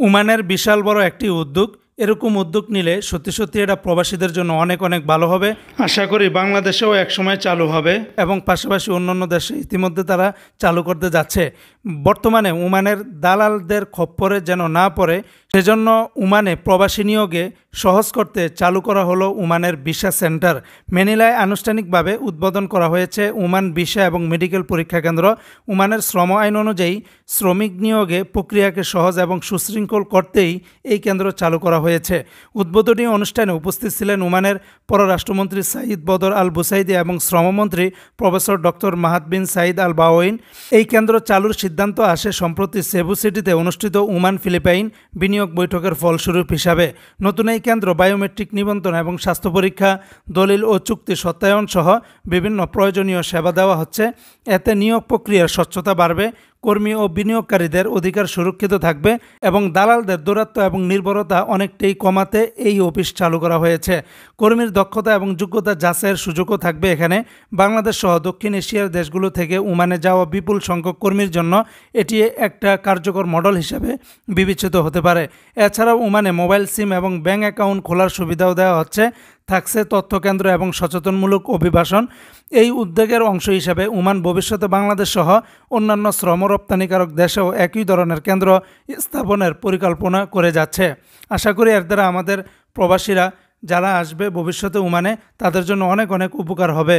ওমানের বিশাল বড় একটি উদ্যোগ। এরকম উদ্যোগ নিলে সত্যি সত্যি এটা প্রবাসীদের জন্য অনেক অনেক ভালো হবে। আশা করি বাংলাদেশেও একসময় চালু হবে এবং পাশাপাশি অন্যান্য দেশে ইতিমধ্যে তারা চালু করতে যাচ্ছে। বর্তমানে ওমানের দালালদের খপ্পরে যেন না পড়ে সেজন্য ওমানে প্রবাসী নিয়োগে সহজ করতে চালু করা হলো ওমানের ভিসা সেন্টার। ম্যানিলায় আনুষ্ঠানিকভাবে উদ্বোধন করা হয়েছে ওমান ভিসা এবং মেডিকেল পরীক্ষা কেন্দ্র। ওমানের শ্রম আইন অনুযায়ী শ্রমিক নিয়োগে প্রক্রিয়াকে সহজ এবং সুশৃঙ্খল করতেই এই কেন্দ্র চালু করা হয়েছে। উদ্বোধনী অনুষ্ঠানে উপস্থিত ছিলেন ওমানের পররাষ্ট্রমন্ত্রী সাইদ বদর আল বুসাইদি এবং শ্রমমন্ত্রী প্রফেসর ডক্টর মাহাদ বিন সাইদ আল বাওয়াইন। এই কেন্দ্র চালুর সিদ্ধান্ত আসে সম্প্রতি সেবু সিটিতে অনুষ্ঠিত ওমান ফিলিপাইন বিনিয়োগ বৈঠকের ফলস্বরূপ হিসাবে। নতুন এই কেন্দ্র বায়োমেট্রিক নিবন্ধন এবং স্বাস্থ্য পরীক্ষা, দলিল ও চুক্তি সত্যায়ন সহ বিভিন্ন প্রয়োজনীয় সেবা দেওয়া হচ্ছে। এতে নিয়োগ প্রক্রিয়ার স্বচ্ছতা বাড়বে, কর্মী ও বিনিয়োগকারীদের অধিকার সুরক্ষিত থাকবে এবং দালালদের দৌরাত্ম্য এবং নির্ভরতা অনেকটাই কমাতে এই অফিস চালু করা হয়েছে। কর্মীর দক্ষতা এবং যোগ্যতা যাচাইয়ের সুযোগও থাকবে এখানে। বাংলাদেশ সহ দক্ষিণ এশিয়ার দেশগুলো থেকে ওমানে যাওয়া বিপুল সংখ্যক কর্মীর জন্য এটি একটা কার্যকর মডেল হিসেবে বিবেচিত হতে পারে। এছাড়াও ওমানে মোবাইল সিম এবং ব্যাংক অ্যাকাউন্ট খোলার সুবিধাও দেওয়া হচ্ছে। থাকছে তথ্যকেন্দ্র এবং সচেতনমূলক অভিবাসন। এই উদ্যোগের অংশ হিসাবে ওমান ভবিষ্যতে বাংলাদেশ সহ অন্যান্য শ্রম রপ্তানিকারক দেশেও একই ধরনের কেন্দ্র স্থাপনের পরিকল্পনা করে যাচ্ছে। আশা করি এর দ্বারা আমাদের প্রবাসীরা যারা আসবে ভবিষ্যতে ওমানে তাদের জন্য অনেক অনেক উপকার হবে।